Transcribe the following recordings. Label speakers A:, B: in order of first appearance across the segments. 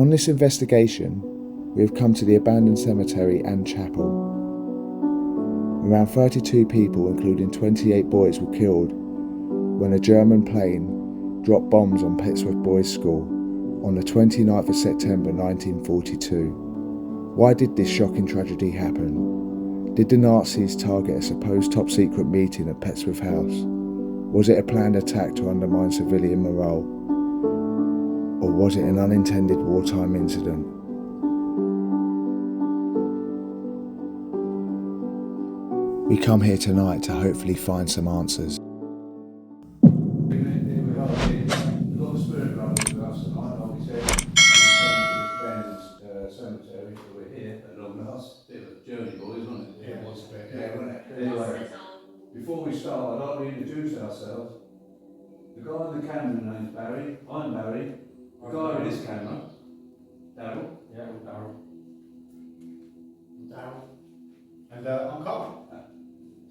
A: On this investigation, we have come to the abandoned cemetery and chapel. Around 32 people, including 28 boys, were killed when a German plane dropped bombs on Petworth Boys' School on the 29th of September 1942. Why did this shocking tragedy happen? Did the Nazis target a supposed top-secret meeting at Petworth House? Was it a planned attack to undermine civilian morale? Or was it an unintended wartime incident? We come here tonight to hopefully find some answers.
B: Cemetery, so we're here at long last. Bit of a journey, boys, wasn't it? Yeah, it was a bit. Yeah, wasn't it? Anyway, before we start, I'd like to introduce ourselves. The guy on the camera name's Barry. I'm Barry. The guy with this camera, Daryl.
C: Yeah, I'm Daryl. And I'm Carl.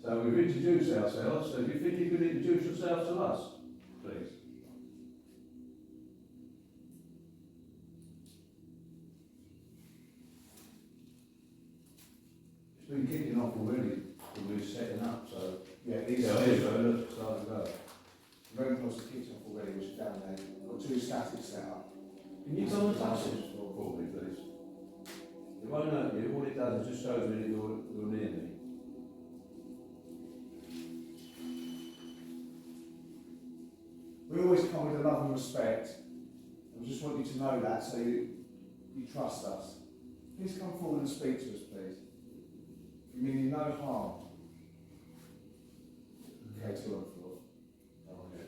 B: So we've introduced ourselves. So do you think you could introduce yourself to us, please? Been kicking off already when we were setting up, so
D: Yeah, these
B: yeah,
D: are
B: here we go, look, start to go.
D: very close to kicked off already, which is down there. Got two static set up.
B: Can you go and touch this for me, please? It won't hurt you, all it does is just shows me that you're near me.
D: We always come with love and respect. And we just want you to know that so you trust us. Please come forward and speak to us, please. We mean you no harm. Okay, to on the floor.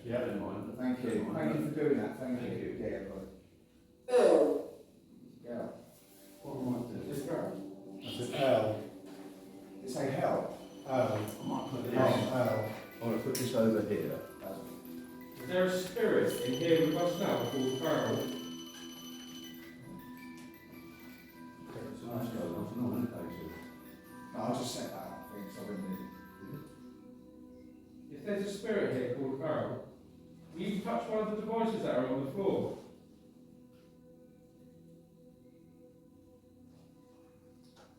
B: Yeah, don't mind.
D: Thank you. Thank you for doing that. Thank you. Yeah, right. Yeah.
C: What am I doing? This girl.
D: That's an L. It's a hell.
C: L.
B: I might put this.
C: L.
B: I want to put this over here.
E: Is there a spirit in here with us now called Carol?
B: It's a nice guy, it's not an
D: No, I just set that up, I think, so I wouldn't need
E: If there's a spirit here called Carol, will you touch one of the devices that are on the floor?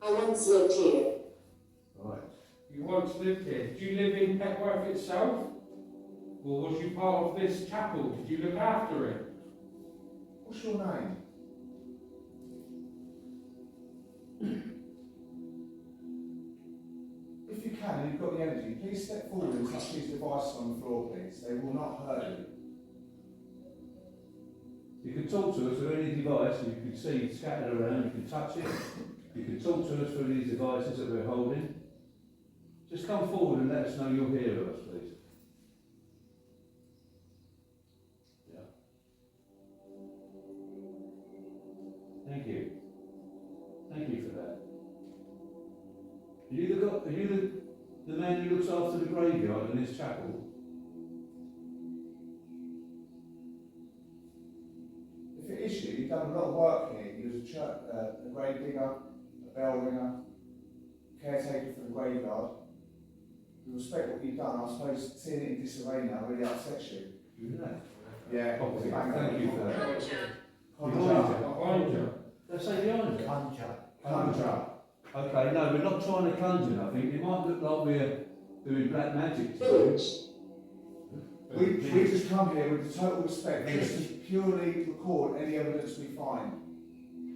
F: I once lived here.
B: Right.
E: You once lived here. Did you live in Petworth itself? Or was you part of this chapel? Did you look after it?
D: What's your name? If you can, and you've got the energy, please step forward and touch these devices on the floor, please. They will not hurt you.
B: You can talk to us through any device, you can see it scattered around, you can touch it. You can talk to us through these devices that we're holding. Just come forward and let us know you'll hear us, please. Yeah. Thank you. Thank you for that. Are you the man who looks after the graveyard in this chapel?
D: If it is you, you've done a lot of work here. You was a, a grave digger, a bell ringer, caretaker for the graveyard. We respect what you've done. I suppose seeing it in disarray now really upsets you.
B: You know.
D: Yeah,
B: Oh, thank you for that.
E: Behind you.
B: Let's say behind you.
D: Conjure.
B: Okay, no, we're not trying to conjure nothing. It might look like we're doing black magic to you.
F: Village.
D: We just come here with total respect, just to purely record any evidence we find.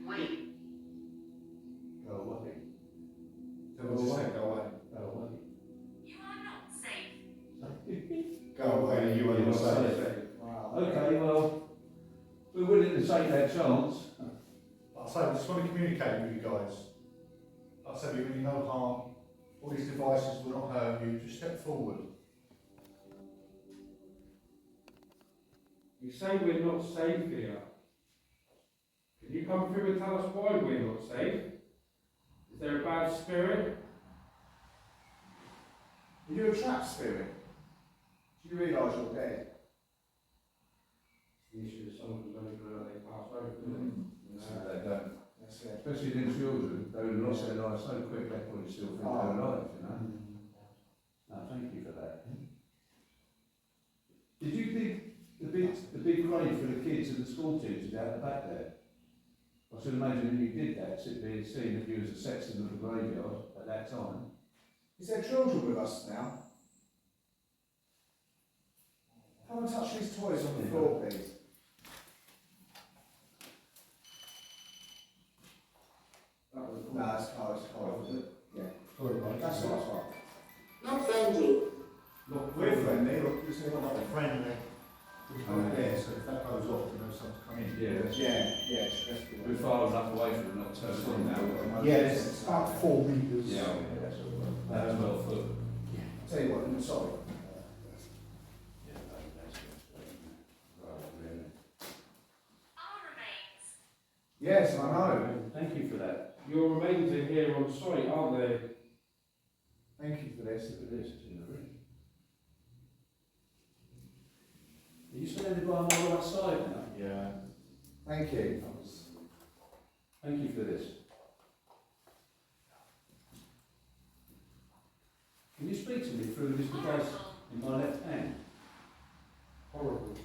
F: Wait.
B: Go away.
C: Tell me to say go away.
B: Go away.
F: You are not safe.
C: Go away, you are not safe.
D: Wow.
B: Okay, well, we're willing to take that chance.
C: I say, I just want to communicate with you guys. Like I said, we mean no harm. All these devices will not hurt you. Just step forward.
E: You say we're not safe here. Can you come through and tell us why we're not safe? Is there a bad spirit?
D: Are you a trap spirit? Do you realise you're dead?
E: The issue is someone who's only going to let they pass over,
B: So they don't.
D: That's it.
B: Especially in children, they would lost their lives so quick they probably still think they're alive, you know. No, thank you for that. Did you dig the big grave for the kids and the school teachers out the back there? I should imagine if you did that, it'd be seen that you was a sexton of the graveyard at that time.
D: Is there children with us now? Come and touch these toys on the floor, please.
E: That was
D: No, it's cold. Yeah.
C: Sorry, mate.
D: That's all right.
F: Not friendly.
C: Look,
D: We're friendly.
C: Look, you see, like a friendly. We've got there, so if that goes off, you know, something's coming in.
B: Yeah, that's
D: Yeah.
B: we're far enough away from it not to turn on now.
C: Yes, it's about 4 metres.
B: Yeah, that's well foot.
D: Tell you what, I'm sorry.
F: Our remains.
D: Yes, I know.
B: Thank you for that.
E: Your remains are here on site, aren't they?
D: Thank you for this.
B: Look at this, it's in the room. Are you standing by on the right side now?
C: Yeah.
D: Thank you.
B: Thank you for this. Can you speak to me through this device in my left hand?
E: Horrible,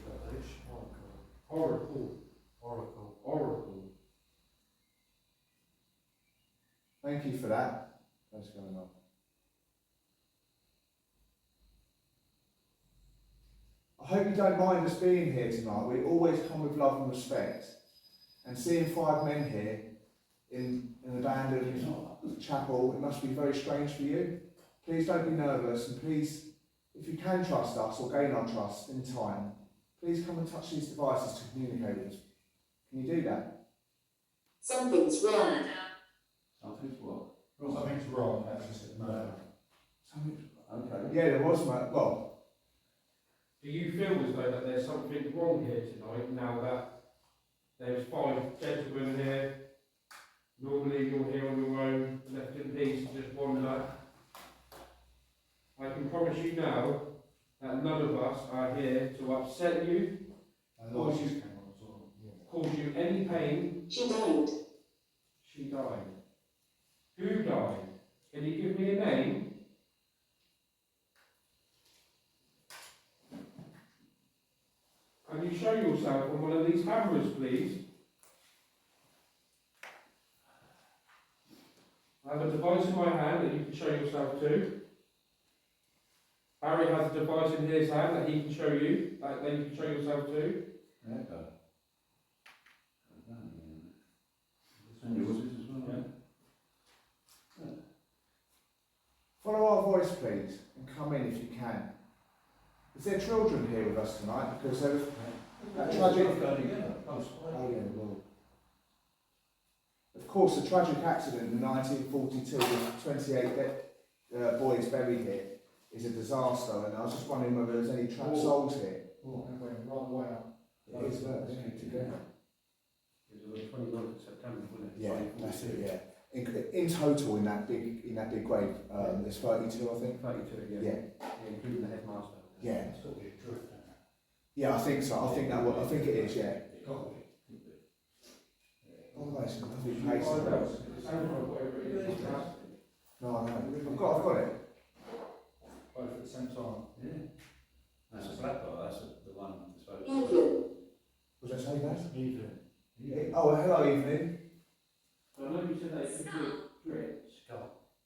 E: Oracle. Oracle.
D: Thank you for that. What's going on? I hope you don't mind us being here tonight. We always come with love and respect. And seeing 5 men here in an abandoned chapel, it must be very strange for you. Please don't be nervous, and please, if you can trust us or gain our trust in time, please come and touch these devices to communicate with us. Can you do that?
F: Something's wrong. Murder.
B: Something's what?
C: Something's wrong, that's just it, murder.
D: Something.
B: Okay.
D: Yeah, there was, well,
E: Do you feel as though that there's something wrong here tonight now that there's 5 gentlemen here? Normally you're here on your own, left in peace to just wander. I can promise you now that none of us are here to upset you, cause you any pain.
F: She died.
E: She died. Who died? Can you give me a name? Can you show yourself on one of these cameras, please? I have a device in my hand that you can show yourself to. Harry has a device in his hand that he can show you, that you can show yourself to.
B: There you go. And yours is as well, yeah?
D: follow our voice, please, and come in if you can. Is there children here with us tonight? Because there was that tragic...
B: Go together.
D: Oh yeah, well... Of course, the tragic accident in 1942 with 28 boys buried here is a disaster, and I was just wondering whether there's any trapped souls here.
C: Oh, that went right way up.
D: It is work, isn't it, together?
E: It was the 29th of September, wasn't it?
D: Yeah, that's it, yeah. In total, in that big grave, there's 32, I think.
E: 32,
D: Yeah.
E: Including the headmaster.
D: Yeah.
C: It's got to be a drift now.
D: Yeah, I think so. I think it is, yeah.
C: It's got to be.
D: Oh, that's a lovely place. No, I know. I've got it.
C: Both at the same time.
B: Yeah. That's a black guy, that's the one that's supposed to
F: Evelyn.
D: Was that say that?
C: Evelyn.
D: Oh, hello, evening.
E: So I know you said that it could be a drip.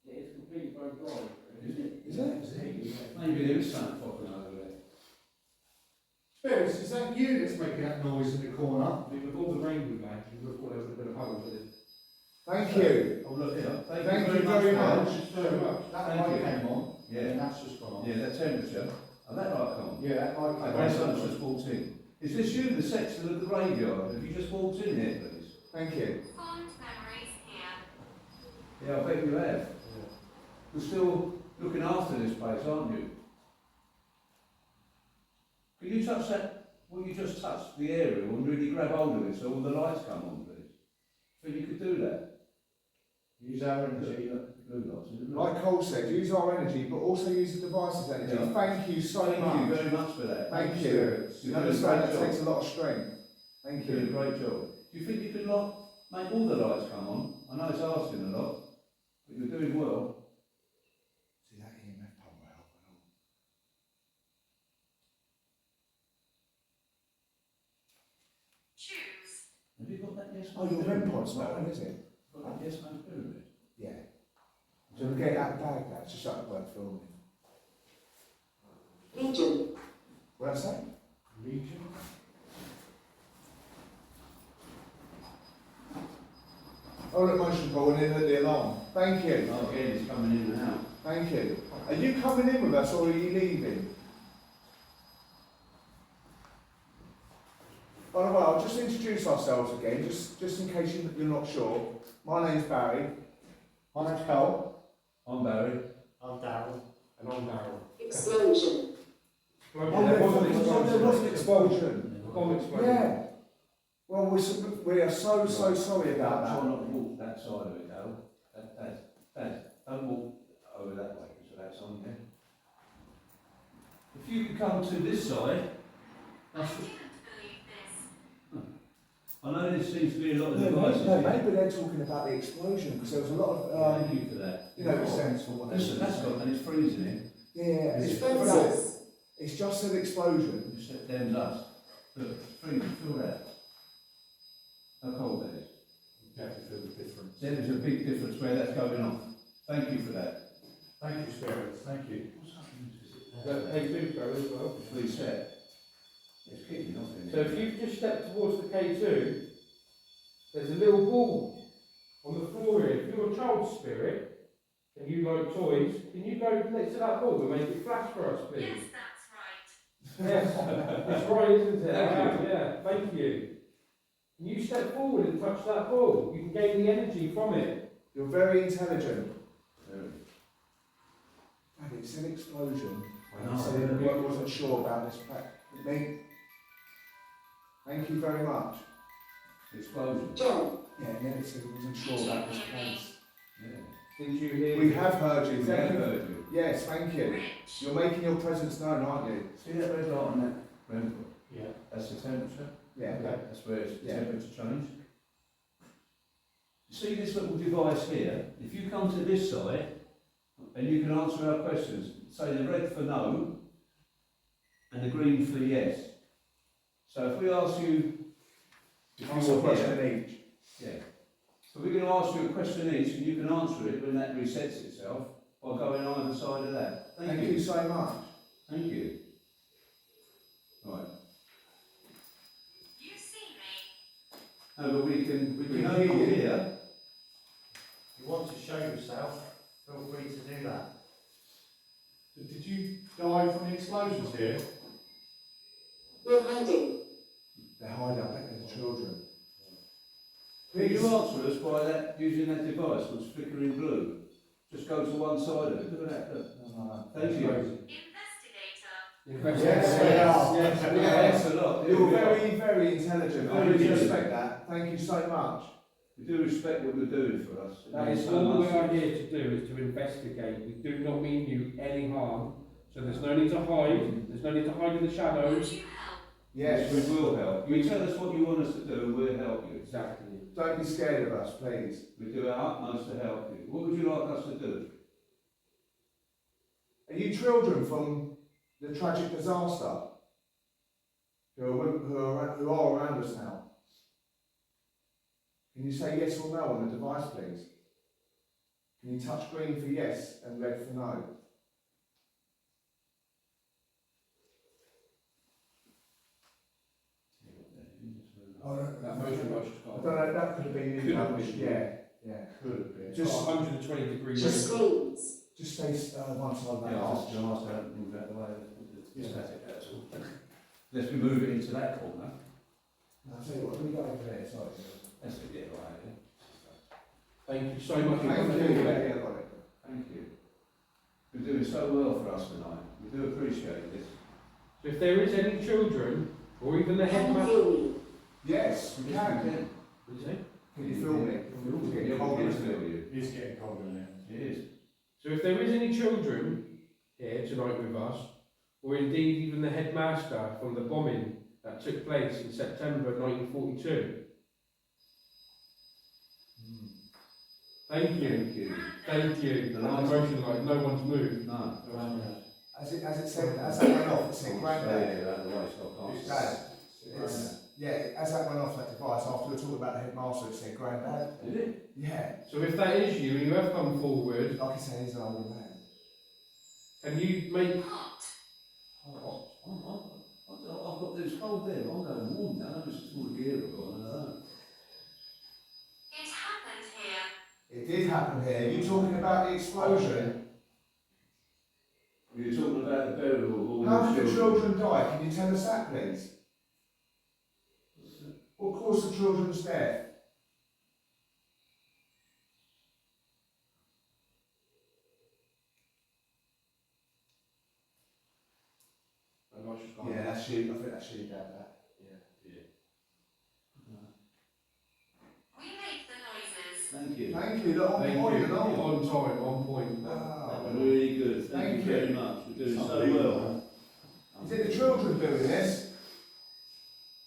E: Yeah, it's completely bone dry.
D: Is it?
B: Maybe there is something popping over there.
C: Spirits, is that you that's making that noise in the corner?
E: I mean, with all the rain we've had, you would have thought there was a bit of holes in it.
D: Thank you.
B: Oh, look here.
D: Thank you very much.
E: So much.
C: That
B: Thank
C: light
B: you.
C: came on,
B: Yeah.
C: and that's just gone off.
B: Yeah, that temperature. And that light come on.
C: Yeah, that light
B: My
C: came
B: grandson's
C: on.
B: just walked in. Is this you, the sexton of the graveyard? Have you just walked in here, please?
D: Thank you.
F: Fond memories here.
B: Yeah, I bet you have. You're still looking after this place, aren't you? Can you touch that, what you just touched, the aerial, and really grab hold of it so all the lights come on, please? Think you could do that?
C: Use our energy.
B: Blue lights, isn't it?
D: Like Cole said, use our energy, but also use the device's energy.
B: Yeah.
D: Thank you so
B: Thank
D: much.
B: you very much for that.
D: Thank you.
C: Spirits.
D: You
B: You're doing a
D: understand
B: great
D: that
B: job.
D: takes a lot of strength. Thank
B: You're doing
D: you.
B: a great job. Do you think you could make all the lights come on? I know it's asking a lot, but you're doing well.
D: See that EMF pump will help and all.
F: Choose.
B: Have you got that
D: Oh, your REM pod's not on, is it?
B: Got the yes man's pyramid.
D: Yeah. So we get out of Baghdad, it's just like worth filming.
F: Legion.
D: What did I say?
C: Legion.
D: Oh, look, motion going in at the alarm. Thank you.
B: Oh, again, it's coming in and out.
D: Thank you. Are you coming in with us or are you leaving? By the way, I'll just introduce ourselves again, just in case you're not sure. My name's Barry.
C: My name's Carl.
B: I'm Barry.
C: I'm Darryl.
E: And I'm Darryl.
F: Explosion.
E: There was an
D: there was an
E: explosion.
D: explosion.
E: Bomb explosion.
D: Yeah. Well, we are so sorry about
B: Try
D: that.
B: not to walk that side of it, Dale. Dad, don't walk over that way, so that's on there. If you could come to this side,
F: I
B: that's,
F: didn't believe this.
B: I know there seems to be a lot of
D: No,
B: devices here.
D: maybe they're talking about the explosion because there was a lot of,
B: Thank you for that.
D: you know, sense for what
B: Listen, that's got, and it's freezing here.
D: Yeah,
F: Fences.
D: it's just an explosion.
B: You set them dust. Look, it's freezing, feel that. How cold that is.
C: Definitely feel the difference.
B: There is a big difference where that's going on. Thank you for that.
C: Thank you, Spirit. Thank you.
B: What's happening to
E: Is that K2 go as well?
B: It's reset. It's kicking off in
E: So if you just step towards the K2, there's a little ball on the floor here. If you're a child spirit and you like toys, can you go next to that ball and make it flash for us, please?
F: Yes, that's right.
E: Yes, it's right, isn't it?
B: Thank you.
E: Yeah, thank you. Can you step forward and touch that ball? You can gain the energy from it.
D: You're very intelligent.
B: Very.
D: And it's an explosion.
B: I know.
D: So I wasn't sure about this. Thank you very much.
B: Explosion.
F: John.
D: Yeah, he said he wasn't sure about this place.
B: Yeah.
E: Did you hear?
D: We have heard you.
B: We
D: Thank
B: have
D: you.
B: heard you.
D: Yes, thank you.
F: Rich.
D: You're making your presence known, aren't you?
B: See that red light on that rainbow?
C: Yeah.
B: That's the temperature.
D: Yeah.
B: That's where it's the
D: Yeah.
B: temperature change. You see this little device here? If you come to this side, and you can answer our questions, say the red for no, and the green for yes. So if we ask you, if
D: Ask
B: you
D: a
B: were here,
D: question each.
B: yeah. So we're going to ask you a question each, and you can answer it when that resets itself by going either side of that.
D: Thank you so much.
B: Thank you. Right.
F: You see me.
B: No, but we can
D: We can
B: only
D: hear you.
B: hear.
C: If you want to show yourself, feel free to do that. Did you die from the explosions here?
F: We're hiding.
D: They're hiding up there, the children.
B: Can you answer us by that using that device that's flickering blue? Just go to one side of it. Look at that. Look. Thank you.
F: Investigator.
D: Yes, we are.
E: Yes, we are.
B: Yes, a lot.
D: You're very, very intelligent. I
B: Thank
D: really
B: you.
D: respect that. Thank you so much.
B: We do respect what you're doing for us.
E: That is all we are here to do, is to investigate. We do not mean you any harm. So there's no need to hide. There's no need to hide in the
F: Would
E: shadows.
F: you help?
D: Yes.
B: We will help. You tell us what you want us to do and we'll help you.
E: Exactly.
D: Don't be scared of us, please.
B: We do our utmost to help you. What would you like us to do?
D: Are you children from the tragic disaster who are around us now? Can you say yes or no on the device, please? Can you touch green for yes and red for no? Oh, no,
E: That motion was
D: I don't know, that could have been
E: Could have been.
D: Yeah.
C: Could have been.
D: Just-
E: 120 degrees.
F: The screens.
D: Just stay one side of that
B: Yeah,
D: arch.
B: ask to move out the way of the static, that's all. Let's move it into that corner.
D: I'll tell you what, we got over there, sorry.
B: That's it, yeah, right. Yeah.
E: Thank you so much.
D: Thank you. Yeah, got it.
B: Thank you. You're doing so well for us tonight. We do appreciate this.
E: So if there is any children, or even the
F: Can
E: headmaster.
F: hear me.
D: Yes, we can.
E: What is it?
D: Can you feel me? It's getting
B: Yeah,
D: cold,
B: we can
D: isn't it?
B: feel you.
C: It is getting colder now.
B: It is.
E: So if there is any children here tonight with us, or indeed even the headmaster from the bombing that took place in September 1942. Thank you.
B: Thank you.
E: Thank you.
B: The
E: The
B: lights-
E: motion like no one's moved.
B: No.
D: As it said, as that went off, it said granddad.
B: Yeah, the way stop
D: Dad. It's, yeah, as that went off that device, device after we were talking about the headmaster. It said granddad.
B: Did it?
D: Yeah.
E: So if that is you and you have come forward,
D: Like I said, he's an old man.
E: can you make...
F: Hot.
B: I've got this cold there. I'm going warm now. I just all the gear I've got. I don't know.
F: It happened here.
D: It did happen here. You talking about the explosion?
B: You're talking about the burial of all
D: How
B: the
D: did the children die? Can you tell us that, please? What caused the children's death? Yeah, that's you. I think that's you, Dad. That.
B: Yeah.
F: We make the noises.
B: Thank you.
D: Thank you. Look, on
E: Thank
D: point
E: you.
D: and all.
E: On time, on point.
D: Wow.
B: Really good. Thank you very much. You're doing so well.
D: Is it the children doing this?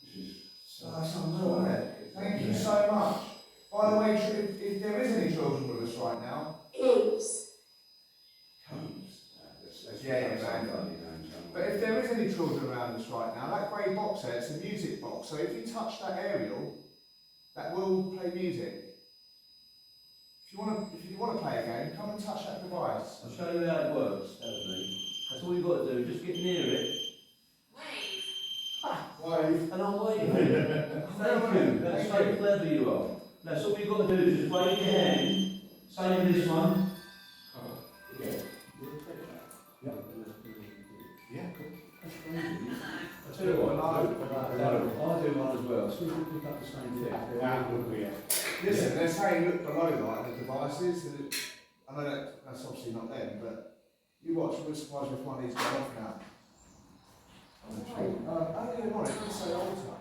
B: This is
D: Oh, that's unreal, isn't it? Thank you so much. By the way, if there is any children with us right now,
F: Close.
D: Yeah, man. But if there is any children around us right now, that grey box there, it's a music box. So if you touch that aerial, that will play music. If you want to play a game, come and touch that device.
B: I'll show you how it works, Anthony. That's all you've got to do. Just get near it.
F: Wave.
B: And I'm waiting. Thank you. That's so clever you are. That's all you've got to do is just wave your hand. Same this one. Yeah.
D: Yeah.
B: I tell you what, I do one as well. So we can pick up the same thing.
D: Listen, they're saying look below like the devices. And I know that's obviously not them, but you watch. We're surprised if one of these go off now. How do you want it? It doesn't say altar.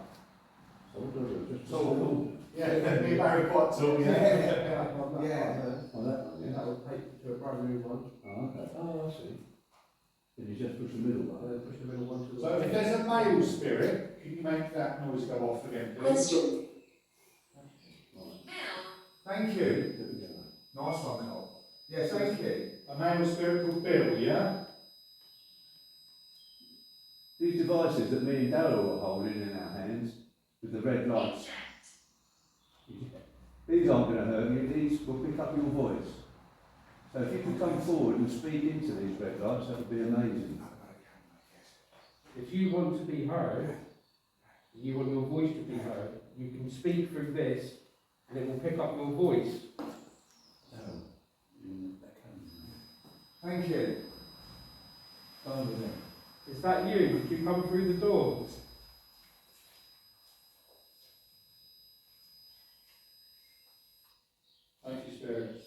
B: So
C: Yeah, me Barry Potts.
D: Yeah.
B: that
D: Yeah.
B: one, yeah.
E: And that would take to a brand new one.
B: Oh, okay. Oh, I see. Then you just push the middle one.
E: Push the middle one to the
C: So if there's a male spirit, can you make that noise go off again, please?
F: Question.
B: Right.
F: Bill.
D: Thank you.
B: There we go.
D: Nice one, Cole. Yeah, thank you.
C: A male spirit called Bill, yeah?
B: These devices that me and Darryl are holding in our hands with the red lights,
F: Eject.
B: these aren't going to hurt you, these will pick up your voice. So if you could come forward and speak into these red lights, that would be amazing.
E: If you want to be heard, you want your voice to be heard, you can speak through this and it will pick up your voice.
B: Darryl, that camera.
D: Thank you.
B: Over there.
E: Is that you? Did you come through the door?
C: Thank you, spirits.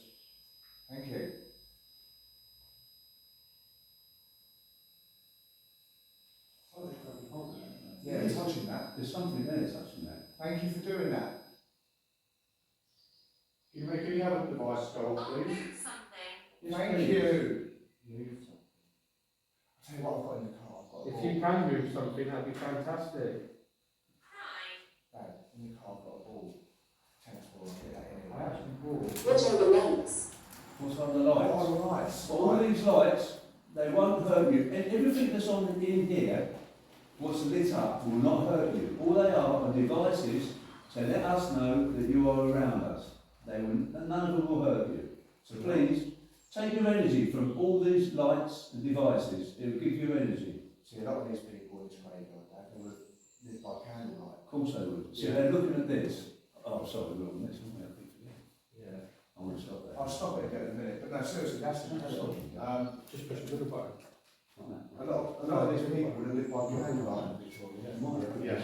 D: Thank you. Yeah, touching that.
B: There's something there touching that.
D: Thank you for doing that.
C: Can you make any other device go off,
F: I'll
C: please?
F: move something.
B: Yes,
D: Thank
B: please.
D: you. I'll tell you what I've got in the car. I've got a
E: If
D: ball.
E: you can move something, that'd be fantastic.
F: Prime.
D: Dad, in the car I've got a ball. Tennis ball, I'll get that in
E: I
D: here.
E: actually bought.
F: What are the lights?
B: What's on the lights?
D: Oh, the lights.
B: All these lights, they won't hurt you. And everything that's on in here, what's lit up, will not hurt you. All they are devices to let us know that you are around us. None of them will hurt you. So please, take your energy from all these lights and devices. It will give you energy.
D: See, a lot of these people in this graveyard, Dad, they would live by candlelight.
B: Of course they would. See,
E: Yeah.
B: they're looking at this. Oh, sorry, we're on this, aren't we? I think,
E: Yeah.
B: I want to stop there.
D: I'll stop it again in a minute, but no, seriously, that's the
E: Just push the middle button.
B: Like
D: a lot of these people would live by candlelight.
C: Yeah.
B: that.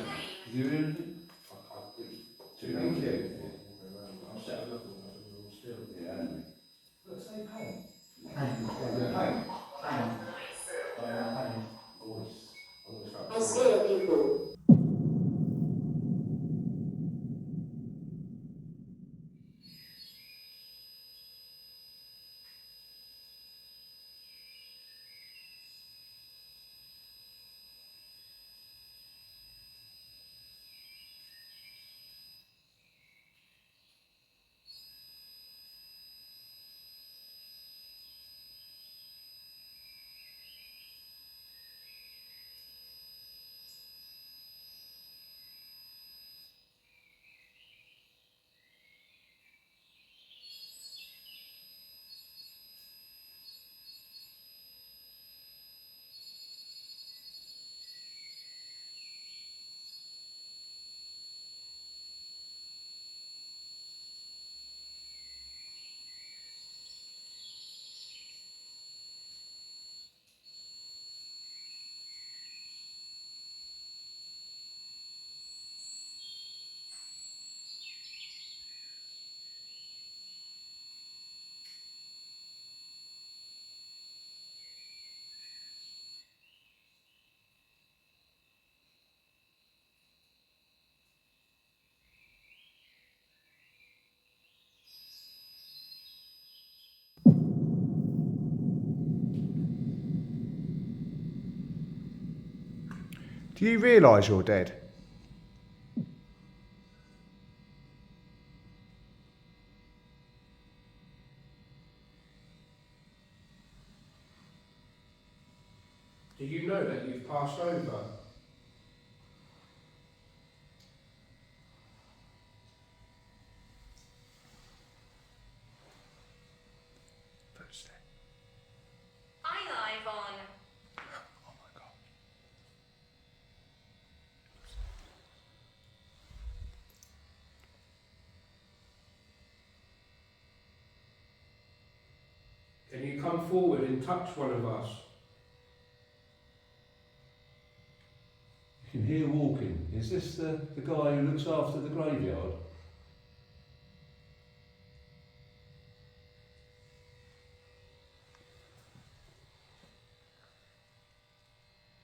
B: Do you hear anything?
D: Thank you.
B: I'll set it up. Yeah, haven't
D: Look, say pain.
E: Pain.
D: Pain.
E: Voice. I'm going to start.
F: I see people.
A: Do you realise you're dead?
E: Do you know that you've passed over?
F: I live on.
A: Oh my God.
E: Can you come forward and touch one of us?
B: You can hear walking. Is this the guy who looks after the graveyard?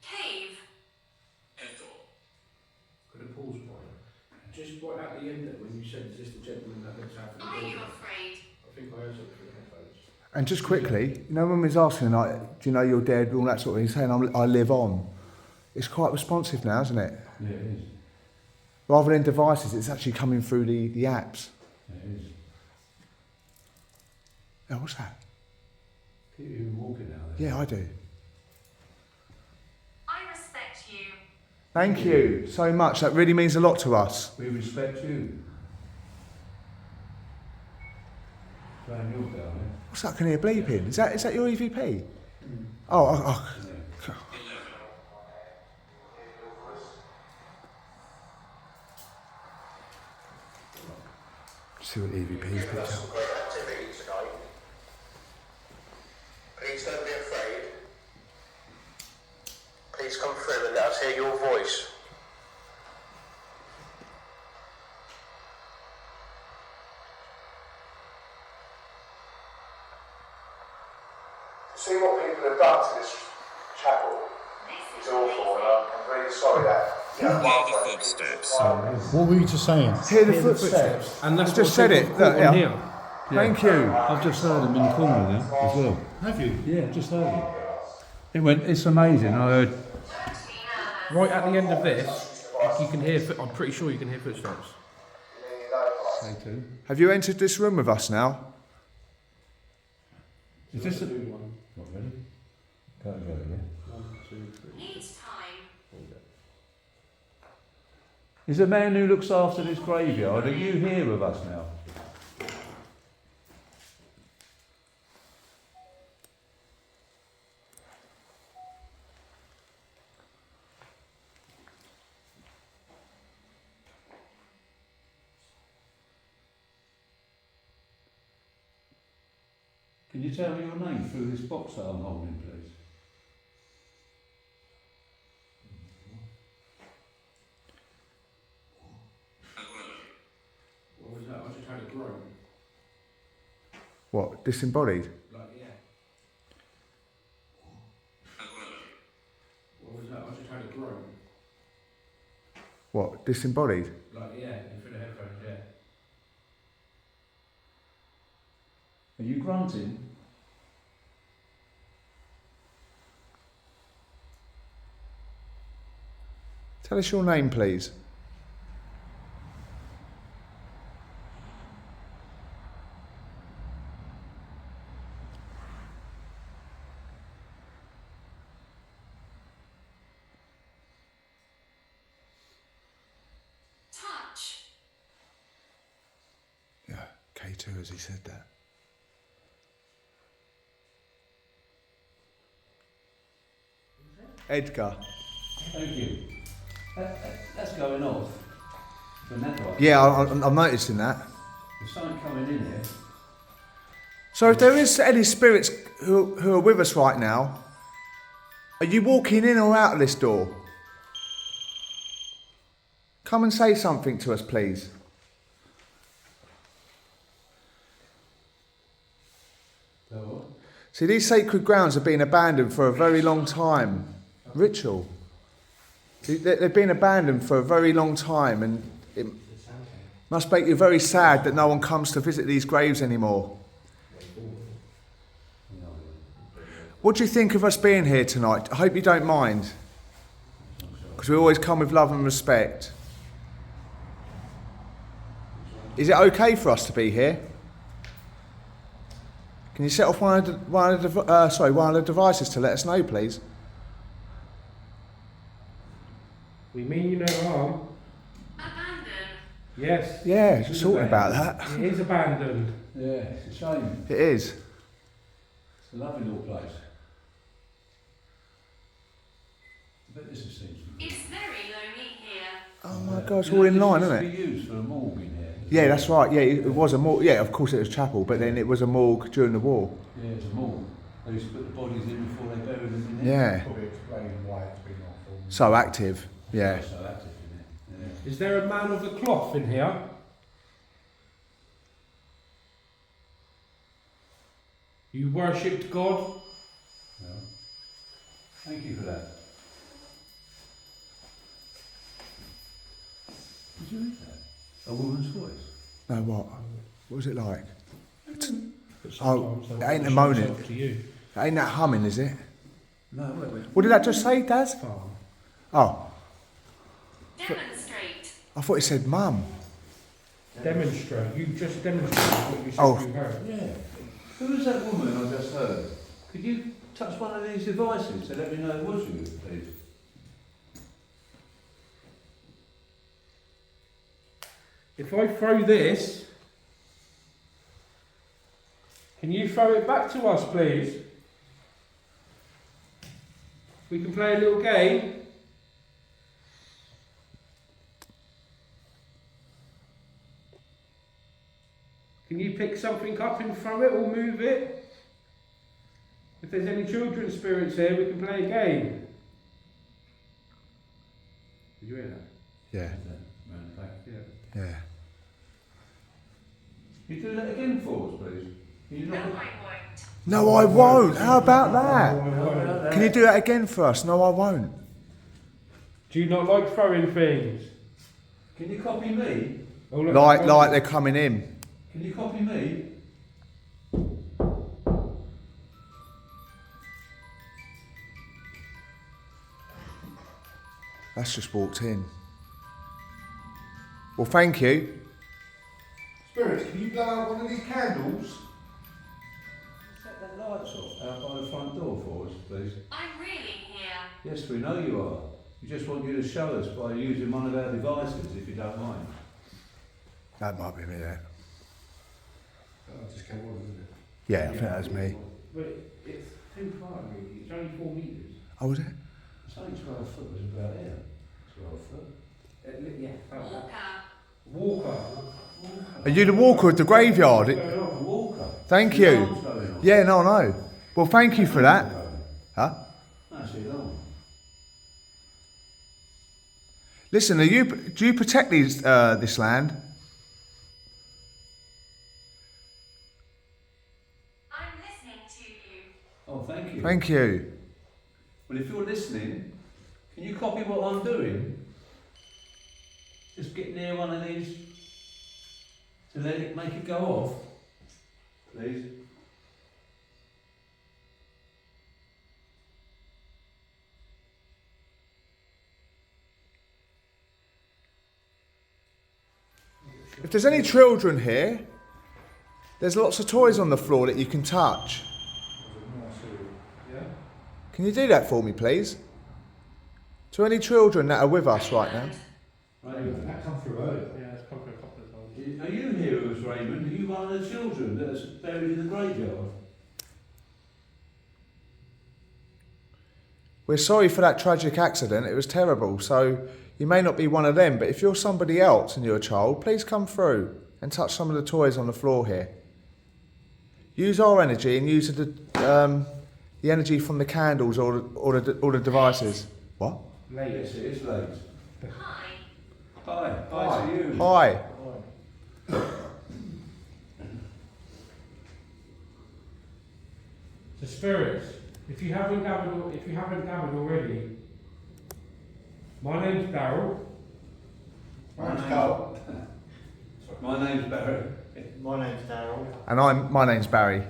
F: Cave.
E: Could have paused by. Just right at the end there, when you said, is this the gentleman that looks after the
F: Are you
E: graveyard?
F: afraid?
E: I think I heard something through the headphones.
A: And just quickly, you know, when we was asking, like, do you know you're dead, all that sort of thing, he's saying, I live on. It's quite responsive now, isn't it?
B: Yeah, it is.
A: Rather than devices, it's actually coming through the apps.
B: It is.
A: Oh, what's that?
B: Keep you walking out there.
A: Yeah, I do.
F: I respect you.
A: Thank you so much. That really means a lot to us.
B: We respect you. Playing your down there.
A: What's that? I can hear bleeping. Is that your EVP? Oh.
B: Yeah.
A: See what EVP's picked up.
G: Great activity tonight. Please don't be afraid. Please come through and let us hear your voice. See what people have done to this chapel
F: This
G: is
F: is
G: awful, and
F: amazing.
G: I'm really sorry that.
H: While the footsteps.
C: What were you just saying?
A: Hear the footsteps.
E: And that's
A: I've just
E: what
A: said
E: people
A: it.
E: caught
A: Look,
E: on
A: yeah.
E: here.
A: Thank you.
B: I've just heard him in the corner there as well.
C: Have you?
B: Yeah, just heard him. It went, it's amazing. I heard.
E: Right at the end of this, you can hear, I'm pretty sure you can hear footsteps.
B: Say two.
A: Have you entered this room with us now?
B: Is this a... Not ready? Go, yeah.
F: Needs time.
B: Is the man who looks after this graveyard, are you here with us now? Can you tell me your name through this box that I'm holding, please?
E: What was that? I just had a groan.
A: What? Disembodied?
E: Like, yeah. What was that? I just had a groan.
A: What? Disembodied?
E: Like, yeah, in through the headphones, yeah.
B: Are you grunting?
A: Tell us your name, please.
F: Touch.
A: Yeah, K2 as he said that. Edgar.
B: Thank you. That's going off. The network.
A: Yeah, I'm noticing that.
B: There's something coming in here.
A: So if there is any spirits who are with us right now, are you walking in or out of this door? Come and say something to us, please. See, these sacred grounds have been abandoned for a very long time. Ritual. They've been abandoned for a very long time, and it must make you very sad that no one comes to visit these graves anymore. What do you think of us being here tonight? I hope you don't mind. Because we always come with love and respect. Is it okay for us to be here? Can you set off one of the devices to let us know, please?
E: We mean you no harm.
F: Abandoned.
E: Yes.
A: Yeah, just talking about that.
E: It is abandoned.
B: Yeah, it's a shame.
A: It is.
B: It's a lovely little place. I bet this is seems to be.
F: It's very lonely here.
A: Oh my God, it's all in line, isn't it?
B: It used for a morgue in here.
A: Yeah, that's right. Yeah, it was a morgue. Yeah, of course it was chapel, but then it was a morgue during the war.
B: Yeah, it's a morgue. They used to put the bodies in before they buried them in here.
A: Yeah.
C: Probably explain why it's been awful.
A: So active. Yeah.
B: So active in here.
E: Is there a man of the cloth in here? You worshipped God?
B: Yeah. No. Thank you for that. Did you read that? A woman's voice.
A: No, what? What was it like?
E: But
A: Oh,
E: sometimes
A: it ain't
E: they'll
A: a moaning.
E: show itself to you.
A: It ain't that humming, is it?
B: No, wait.
A: What did that just say, Daz?
E: Farm.
A: Oh,
F: Demonstrate.
A: I thought it said mum.
E: Demonstrate. You just demonstrated what you said
A: Oh.
E: you heard.
B: Yeah. Who was that woman I just heard? Could you touch one of these devices to let me know it was you, please?
E: If I throw this, can you throw it back to us, please? We can play a little game. Can you pick something up and throw it or move it? If there's any children's spirits here, we can play a game. Did you hear that?
A: Yeah,
B: Round the back.
E: Yeah.
A: yeah.
B: Can you do that again for us, please? Can you
F: No,
B: not?
F: I won't.
A: No, I won't. How about that?
E: Oh,
A: Can you do that again for us? No, I won't.
E: do you not like throwing things?
B: Can you copy me?
E: Oh, look,
A: Like they're coming in.
B: Can you copy me?
A: That's just walked in. Well, thank you.
C: Spirits, can you blow out one of these candles?
B: Set that lights off out by the front door for us, please.
F: I'm really here.
B: Yes, we know you are. We just want you to show us by using one of our devices, if you don't mind.
A: That might be me there.
C: I just came on, isn't it?
A: Yeah, I think that was me.
E: But it's too far, really. It's only 4 metres.
A: Oh, was it?
B: It's only 12 foot, was about here. 12 foot.
E: Yeah, about that.
F: Walker.
E: Walker.
A: Are you the walker of the graveyard?
B: Walker.
A: Thank
B: Your
A: you.
B: alarm's going off.
A: Yeah, no. Well, thank you for that. Huh?
B: That's the alarm.
A: Listen, do you protect this land?
F: I'm listening to you.
B: Oh, thank you.
A: Thank you.
B: Well, if you're listening, can you copy what I'm doing? Just get near one of these to let it make it go off, please.
A: If there's any children here, there's lots of toys on the floor that you can touch.
E: Yeah?
A: Can you do that for me, please? To any children that are with us right now.
B: Raymond.
C: That come through earlier.
E: Yeah, it's come through a couple of times.
B: Are you here with us, Raymond? Are you one of the children that's buried in the graveyard?
A: We're sorry for that tragic accident. It was terrible. So you may not be one of them, but if you're somebody else and you're a child, please come through and touch some of the toys on the floor here. Use our energy and use the energy from the candles or the devices. What?
E: Late.
B: Yes, it is late.
F: Hi.
B: Hi. Hi to you.
A: Hi.
E: The spirits, if you haven't gathered already, my name's Daryl.
B: My name's
C: Carl.
B: My name's Barry.
I: My name's Daryl.
A: And my name's Barry.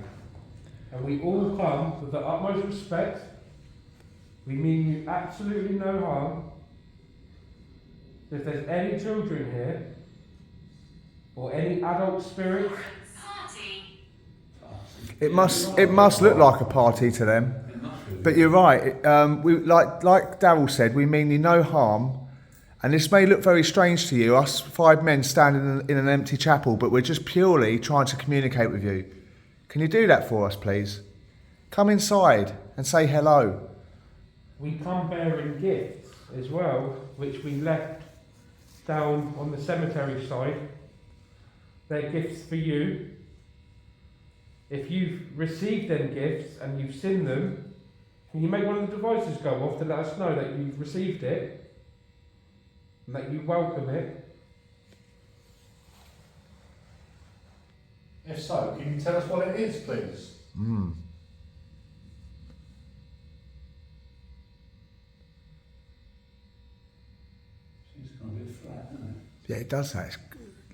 E: And we all come with the utmost respect. We mean you absolutely no harm. So if there's any children here, or any adult spirits,
F: Party.
A: It must look like a party to them.
B: It must be.
A: But you're right. We like Darryl said, we mean you no harm. And this may look very strange to you, us 5 men standing in an empty chapel, but we're just purely trying to communicate with you. Can you do that for us, please? Come inside and say hello.
E: we come bearing gifts as well, which we left down on the cemetery side. They're gifts for you. If you've received them gifts and you've seen them, can you make one of the devices go off to let us know that you've received it and that you welcome it?
C: If so, can you tell us what it is, please?
B: It's gone a bit flat, isn't it?
A: Yeah, it does that.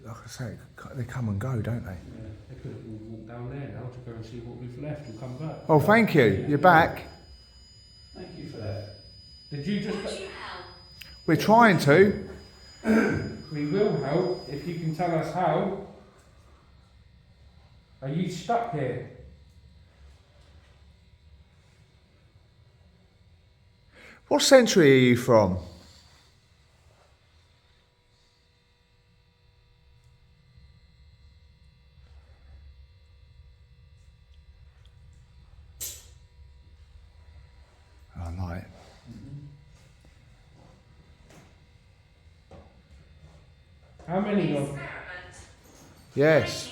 A: Like I say, they come and go, don't they?
E: Yeah, they could have all walked down there now to go and see what we've left and come back.
A: Oh, thank you. You're back.
B: Thank you for that.
E: Did you just...
F: Would you help?
A: We're trying to.
E: We will help if you can tell us how. Are you stuck here?
A: What century are you from? Oh, right.
E: How many of...
F: Experiment.
A: Yes.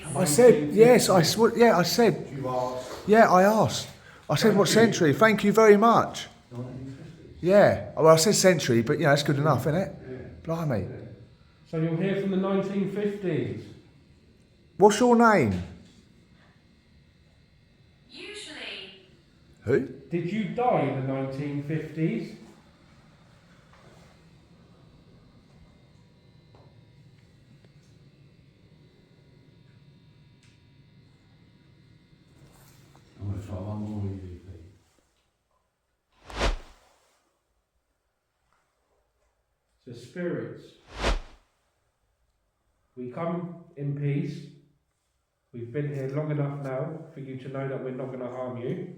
F: 1950s.
A: I said, yes, I said,
C: You asked.
A: yeah, I asked. I said, what century? Thank you very much.
B: 1950s.
A: Yeah. Well, I said century, but, that's good enough, isn't it? Blimey.
E: So you're here from the 1950s?
A: What's your name?
F: Usually.
A: Who?
E: Did you die in the 1950s?
B: I'm going to try one more EVP.
E: So spirits, we come in peace. We've been here long enough now for you to know that we're not going to harm you.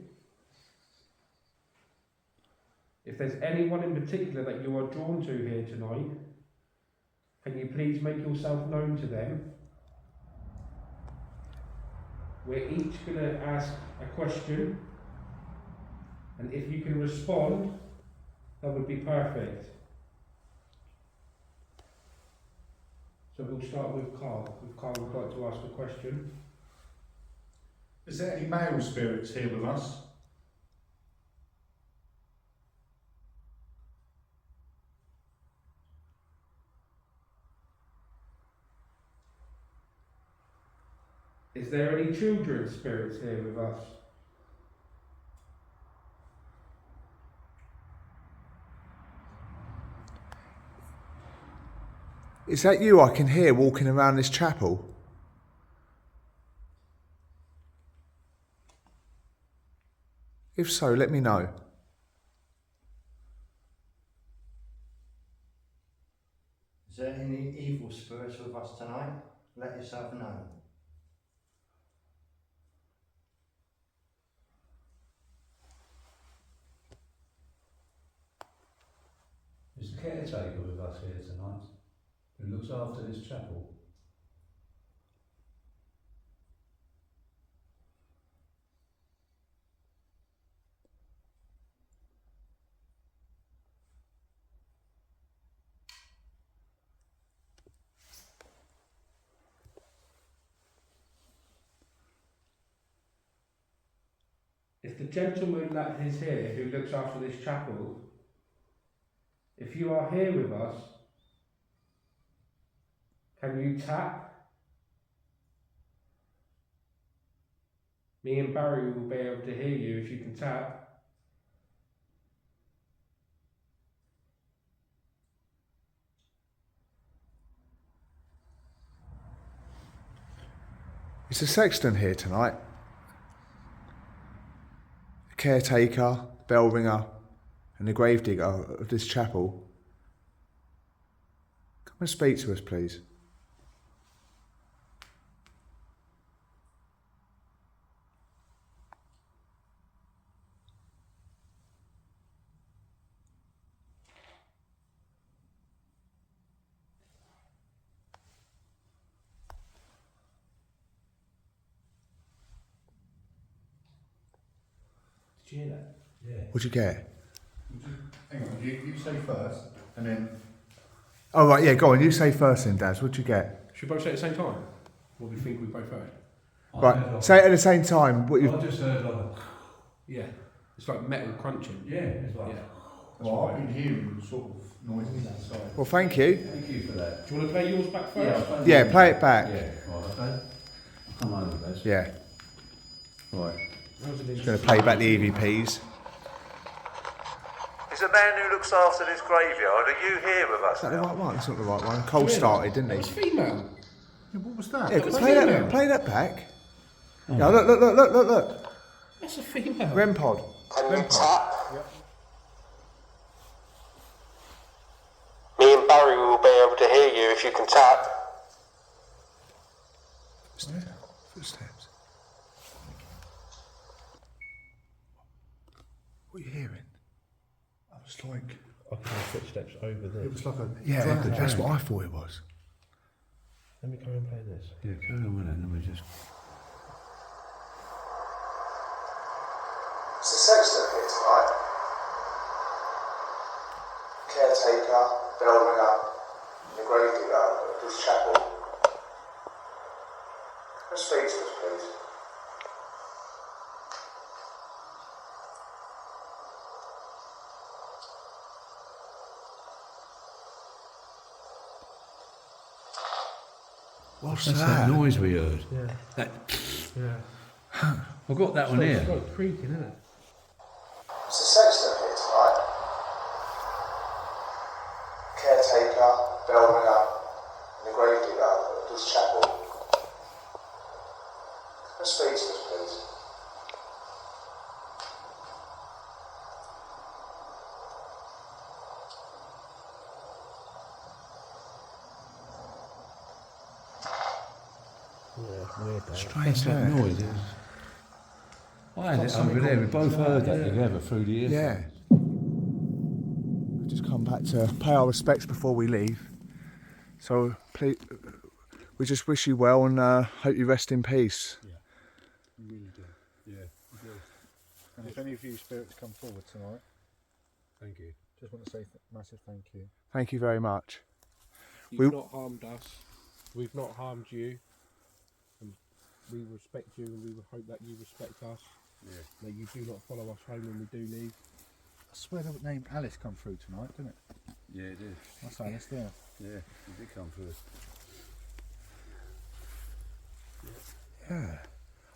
E: If there's anyone in particular that you are drawn to here tonight, can you please make yourself known to them? We're each going to ask a question, and if you can respond, that would be perfect. So we'll start with Carl. If Carl would like to ask a question.
C: Is there any male spirits here with us?
E: Is there any children's spirits here with us?
A: Is that you I can hear walking around this chapel? If so, let me know.
I: Is there any evil spirits with us tonight? Let yourself know.
B: Is the caretaker with us here tonight, who looks after this chapel?
E: If the gentleman that is here who looks after this chapel, if you are here with us, can you tap? Me and Barry will be able to hear you if you can tap.
A: Is the sexton here tonight? The caretaker, bell ringer, and the gravedigger of this chapel? and speak to us, please.
B: Did you hear that? Yeah.
A: What'd you get?
C: Hang on, you say first, and then...
A: Oh, right, yeah, go on. You say first then, Daz. What'd you get?
E: Should we both say at the same time? What do you think we both heard?
A: Right, say it at the same time. What you?
B: I just heard like a...
E: Yeah. It's like metal crunching.
B: Yeah, it's like...
E: Yeah.
C: Well, I've been hearing sort of noises outside.
A: Well, thank you.
B: Thank you for that.
E: Do you want to play yours back first?
A: Yeah, play it back.
B: Yeah, right, okay. Come over, Bez.
A: Yeah.
B: Right.
A: Just going to play back the EVPs.
G: Is the man who looks after this graveyard, are you here with us
A: Is that the
G: now?
A: right one? It's not the right one. Cole started, didn't
E: It's
A: he?
E: female.
C: Yeah, what was that?
A: Yeah, play that back. Yeah, look.
E: That's a female.
A: REM pod.
G: Can you tap? Me and Barry will be able to hear you if you can tap.
A: Footsteps. What are you hearing?
C: I was like...
E: I can hear footsteps over there.
C: It was like a...
A: Yeah, that's what I thought it was.
E: Let me go and play this.
B: Yeah, carry on with it, let me just...
G: It's a sexton here tonight. Caretaker, bell ringer, and the grave digger at this chapel. Can you speak to us, please?
A: What's
B: That's that noise we heard. Yeah. That...
E: Yeah.
B: I've got that one here.
E: It's like creaking, isn't it?
G: It's a sexton here tonight. Caretaker, bell ringer, and the grave digger at this chapel. Can you speak to us, please?
E: Yeah, weird that.
A: Strange,
B: That's that
A: isn't it?
B: noise. I had it over there. We both heard that together through the earphones.
A: Yeah. We've just come back to pay our respects before we leave. So please, we just wish you well and hope you rest in peace.
C: Yeah, you really do. Yeah, you do. And if any of you spirits come forward tonight,
B: Thank you.
C: just want to say massive thank you.
A: Thank you very much.
E: You've not harmed us. We've not harmed you. And we respect you, and we hope that you respect us.
B: Yeah.
E: That you do not follow us home when we do leave.
C: I swear the name Alice come through tonight, didn't it?
B: Yeah, it did.
C: That's Alice there.
B: Yeah, it did come through.
A: Yeah.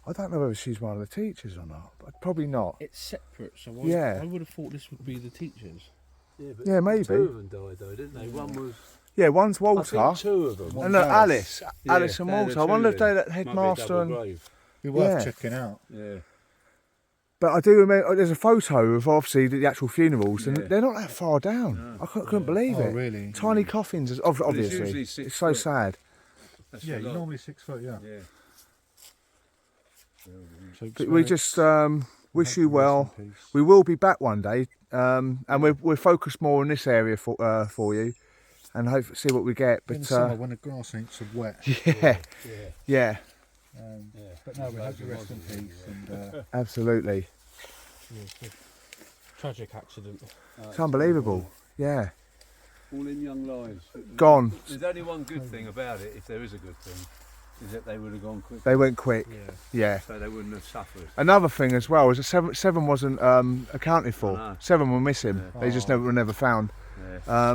A: I don't know whether she's one of the teachers or not, but probably not.
E: It's separate, so
A: Yeah.
E: I would have thought this would be the teachers.
B: Yeah, but
A: Yeah, maybe.
B: two of them died though, didn't they? One was...
A: Yeah, one's
B: I
A: Walter.
B: think two of them.
A: And look, Alice.
B: Yeah,
A: Alice and
B: they're the
A: Walter. I
B: two
A: wonder if
B: then.
A: they're that
B: Might be a
A: headmaster
B: double
A: and...
B: grave.
C: Be worth
A: Yeah.
C: checking out.
B: Yeah.
A: But I do remember, there's a photo of obviously the actual funerals and
B: Yeah.
A: they're not that far down.
B: No.
A: I couldn't believe
C: Oh,
A: it.
C: really?
A: Tiny coffins, obviously.
B: usually 6
A: It's so
B: foot.
A: sad.
B: That's
C: Yeah,
B: a
C: you're
B: lot.
C: normally 6 foot, yeah.
B: Yeah.
C: So
A: But we just wish you well.
C: Rest in peace.
A: We will be back one day, and we're focused more on this area for you, and hope see what we get.
C: In the
A: But
C: summer when the grass ain't so wet.
A: yeah, yeah,
C: But no, we hope you rest in peace. And
A: absolutely.
E: Tragic accident.
A: It's unbelievable. Yeah,
B: All in young lives.
A: gone.
B: There's only one good thing about it, if there is a good thing, is that they would have gone quick.
A: They went quick.
E: Yeah.
A: Yeah.
B: So they wouldn't have suffered.
A: Another thing as well is that seven wasn't accounted for.
B: I know.
A: 7 were missing.
B: Yeah.
A: They just were never found.
B: Yeah.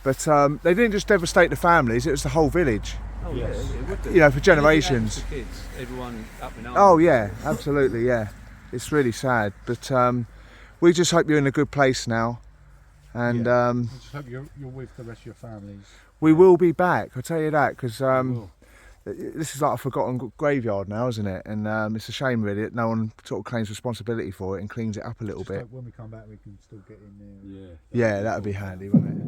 A: But they didn't just devastate the families; it was the whole village.
B: Oh yeah, it would do.
A: You know, for generations.
B: Anything happens to kids, everyone up in arms.
A: Oh yeah, absolutely, yeah. It's really sad, but we just hope you're in a good place now, and
C: I just hope you're with the rest of your families.
A: we will be back. I'll tell you that, because this is like a forgotten graveyard now, isn't it? And it's a shame really that no one sort of claims responsibility for it and cleans it up a little
C: Just
A: bit.
C: hope when we come back we can still get in there.
B: Yeah.
A: Yeah, that would be handy, wouldn't it?